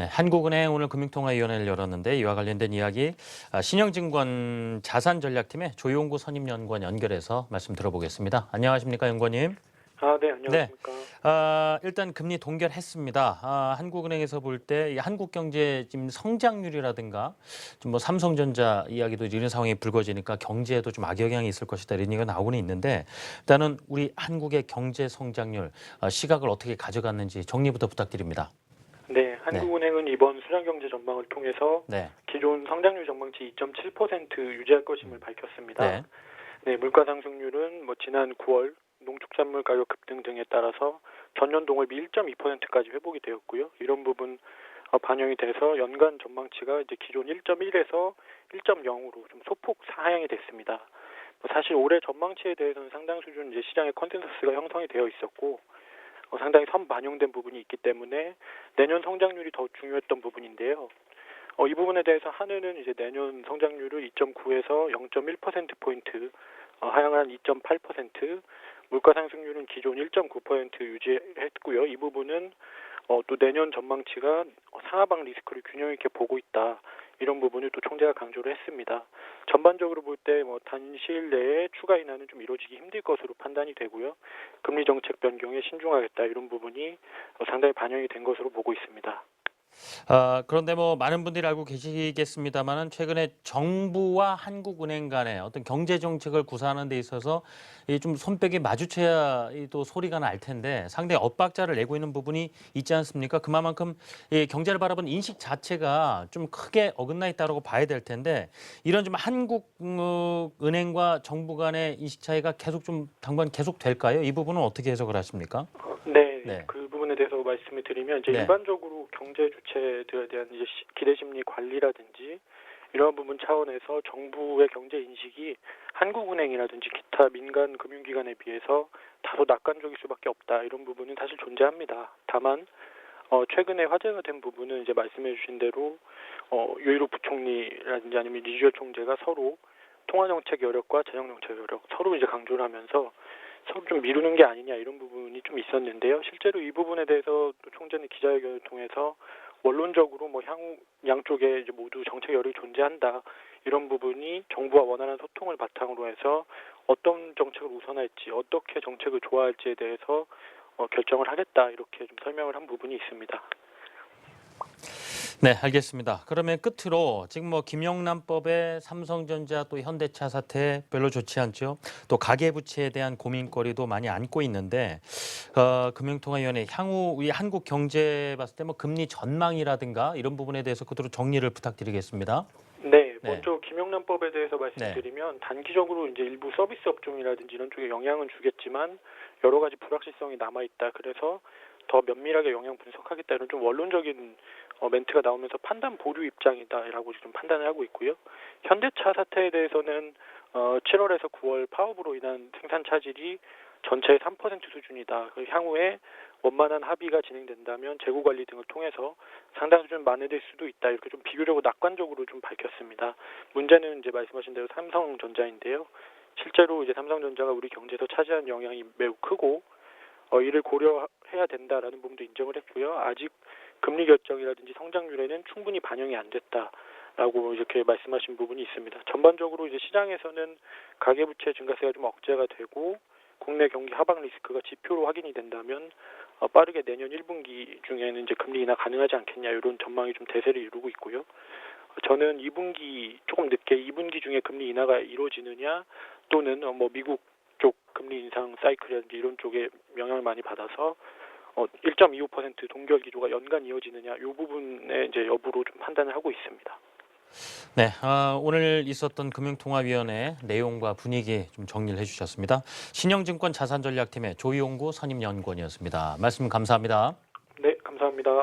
네, 한국은행 오늘 금융통화위원회를 열었는데 이와 관련된 이야기 신영증권 자산전략팀의 조용구 선임연구원 연결해서 말씀 들어보겠습니다. 안녕하십니까, 연구원님? 네, 네, 안녕하십니까. 일단 금리 동결했습니다. 한국은행에서 볼 때 한국 경제 지금 성장률이라든가 좀 뭐 삼성전자 이야기도 이런 상황이 불거지니까 경제에도 좀 악영향이 있을 것이다 이런 얘기가 나오고는 있는데 일단은 우리 한국의 경제 성장률 시각을 어떻게 가져갔는지 정리부터 부탁드립니다. 네, 네, 한국은행은 이번 수량경제 전망을 통해서 네, 기존 성장률 전망치 2.7% 유지할 것임을 밝혔습니다. 네, 네, 물가 상승률은 지난 9월 농축산물 가격 급등 등에 따라서 전년 동월비 1.2%까지 회복이 되었고요. 이런 부분 반영이 돼서 연간 전망치가 이제 기존 1.1에서 1.0으로 좀 소폭 하향이 됐습니다. 사실 올해 전망치에 대해서는 상당 수준 이제 시장의 컨센서스가 형성이 되어 있었고 상당히 선반영된 부분이 있기 때문에 내년 성장률이 더 중요했던 부분인데요. 이 부분에 대해서 한은은 이제 내년 성장률을 2.9에서 0.1%포인트 하향한 2.8%, 물가 상승률은 기존 1.9% 유지했고요. 이 부분은 또 내년 전망치가 상하방 리스크를 균형 있게 보고 있다. 이런 부분을 또 총재가 강조를 했습니다. 전반적으로 볼 때 단시일 내에 추가 인하는 좀 이루어지기 힘들 것으로 판단이 되고요. 금리 정책 변경에 신중하겠다 이런 부분이 상당히 반영이 된 것으로 보고 있습니다. 그런데 뭐 많은 분들이 알고 계시겠습니다만은 최근에 정부와 한국은행 간의 어떤 경제 정책을 구사하는 데 있어서 이 좀 손뼉이 마주쳐야 또 소리가 날 텐데 상당히 엇박자를 내고 있는 부분이 있지 않습니까? 그만큼 이 경제를 바라보는 인식 자체가 좀 크게 어긋나 있다고 봐야 될 텐데 이런 좀 한국은행과 정부 간의 인식 차이가 계속 좀 당분 계속 될까요? 이 부분은 어떻게 해석을 하십니까? 네, 네, 그 부분에 대해서 말씀을 드리면 이제 네, 일반적으로 경제 주체들에 대한 이제 기대 심리 관리라든지 이러한 부분 차원에서 정부의 경제 인식이 한국은행이라든지 기타 민간 금융기관에 비해서 다소 낙관적일 수밖에 없다 이런 부분은 사실 존재합니다. 다만 최근에 화제가 된 부분은 이제 말씀해주신 대로 유일호 부총리라든지 아니면 리지어 총재가 서로 통화정책 여력과 재정정책 여력 서로 이제 강조를 하면서 서로 좀 미루는 게 아니냐 이런 부분이 좀 있었는데요. 실제로 이 부분에 대해서 또 총재는 기자회견을 통해서 원론적으로 향후 양쪽에 이제 모두 정책 여력이 존재한다 이런 부분이 정부와 원활한 소통을 바탕으로 해서 어떤 정책을 우선할지 어떻게 정책을 좋아할지에 대해서 결정을 하겠다 이렇게 좀 설명을 한 부분이 있습니다. 네, 알겠습니다. 그러면 끝으로 지금 뭐 김영란법에 삼성전자 또 현대차 사태 별로 좋지 않죠. 또 가계부채에 대한 고민거리도 많이 안고 있는데 금융통화위원회 향후 우리 한국 경제 봤을 때 뭐 금리 전망이라든가 이런 부분에 대해서 그대로 정리를 부탁드리겠습니다. 네, 네, 먼저 김영란법에 대해서 네, 말씀드리면 단기적으로 이제 일부 서비스 업종이라든지 이런 쪽에 영향은 주겠지만 여러 가지 불확실성이 남아 있다. 그래서 더 면밀하게 영향 분석하겠다 이런 좀 원론적인 멘트가 나오면서 판단 보류 입장이다라고 지금 판단을 하고 있고요. 현대차 사태에 대해서는 7월에서 9월 파업으로 인한 생산 차질이 전체의 3% 수준이다. 향후에 원만한 합의가 진행된다면 재고 관리 등을 통해서 상당 수준 만회될 수도 있다. 이렇게 좀 비교적으로 낙관적으로 좀 밝혔습니다. 문제는 이제 말씀하신 대로 삼성전자인데요. 실제로 이제 삼성전자가 우리 경제에서 차지하는 영향이 매우 크고 이를 고려해야 된다라는 부분도 인정을 했고요. 아직 금리 결정이라든지 성장률에는 충분히 반영이 안 됐다라고 이렇게 말씀하신 부분이 있습니다. 전반적으로 이제 시장에서는 가계부채 증가세가 좀 억제가 되고 국내 경기 하방 리스크가 지표로 확인이 된다면 빠르게 내년 1분기 중에는 이제 금리 인하 가능하지 않겠냐 이런 전망이 좀 대세를 이루고 있고요. 저는 2분기 조금 늦게 2분기 중에 금리 인하가 이루어지느냐 또는 미국 쪽 금리 인상 사이클이라든지 이런 쪽에 영향을 많이 받아서 1.25% 동결 기조가 연간 이어지느냐 이 부분의 이제 여부로 좀 판단을 하고 있습니다. 네, 오늘 있었던 금융통화위원회 내용과 분위기 좀 정리를 해주셨습니다. 신영증권 자산전략팀의 조용구 선임연구원이었습니다. 말씀 감사합니다. 네, 감사합니다.